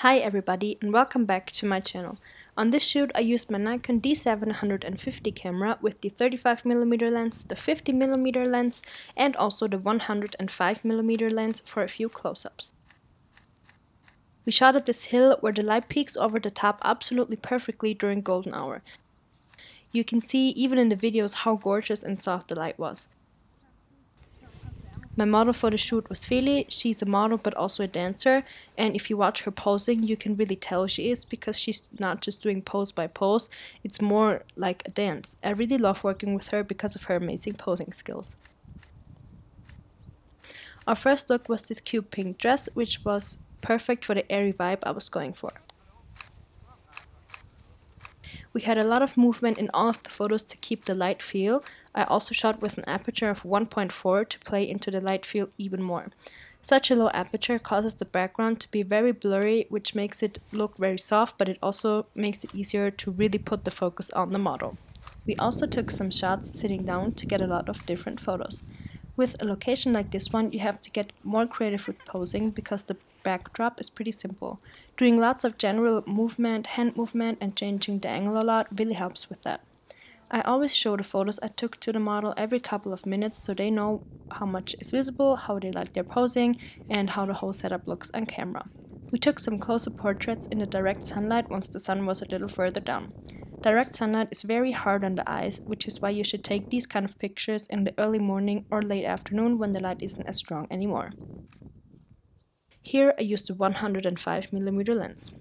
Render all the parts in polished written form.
Hi everybody and welcome back to my channel. On this shoot I used my Nikon D750 camera with the 35mm lens, the 50mm lens and also the 105mm lens for a few close-ups. We shot at this hill where the light peaks over the top absolutely perfectly during golden hour. You can see even in the videos how gorgeous and soft the light was. My model for the shoot was Feli. She's a model but also a dancer, and if you watch her posing you can really tell she is, because she's not just doing pose by pose, it's more like a dance. I really love working with her because of her amazing posing skills. Our first look was this cute pink dress, which was perfect for the airy vibe I was going for. We had a lot of movement in all of the photos to keep the light feel. I also shot with an aperture of 1.4 to play into the light field even more. Such a low aperture causes the background to be very blurry, which makes it look very soft, but it also makes it easier to really put the focus on the model. We also took some shots sitting down to get a lot of different photos. With a location like this one, you have to get more creative with posing because the backdrop is pretty simple. Doing lots of general movement, hand movement, and changing the angle a lot really helps with that. I always show the photos I took to the model every couple of minutes so they know how much is visible, how they like their posing, and how the whole setup looks on camera. We took some close-up portraits in the direct sunlight once the sun was a little further down. Direct sunlight is very hard on the eyes, which is why you should take these kind of pictures in the early morning or late afternoon when the light isn't as strong anymore. Here I used a 105mm lens.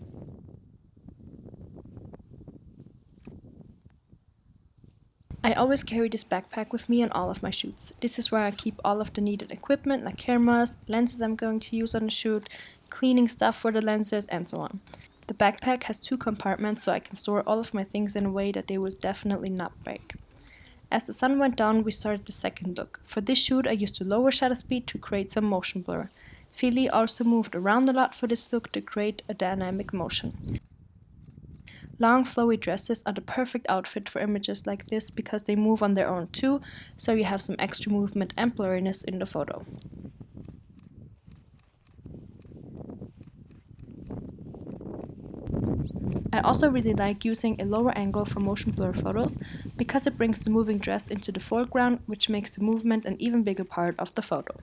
I always carry this backpack with me on all of my shoots. This is where I keep all of the needed equipment like cameras, lenses I'm going to use on the shoot, cleaning stuff for the lenses, and so on. The backpack has 2 compartments so I can store all of my things in a way that they will definitely not break. As the sun went down, we started the second look. For this shoot I used a lower shutter speed to create some motion blur. Feli also moved around a lot for this look to create a dynamic motion. Long flowy dresses are the perfect outfit for images like this because they move on their own too, so you have some extra movement and blurriness in the photo. I also really like using a lower angle for motion blur photos because it brings the moving dress into the foreground, which makes the movement an even bigger part of the photo.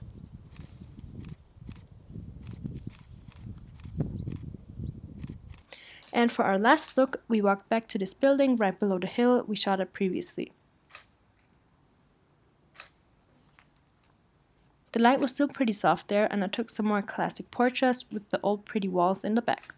And for our last look, we walked back to this building right below the hill we shot at previously. The light was still pretty soft there, and I took some more classic portraits with the old pretty walls in the back.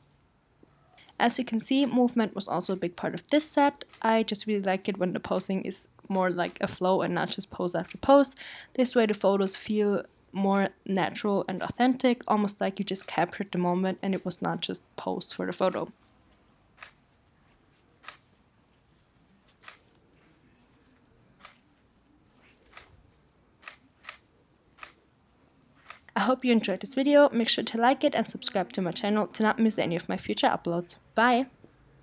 As you can see, movement was also a big part of this set. I just really like it when the posing is more like a flow and not just pose after pose. This way the photos feel more natural and authentic, almost like you just captured the moment and it was not just posed for the photo. I hope you enjoyed this video. Make sure to like it and subscribe to my channel to not miss any of my future uploads. Bye!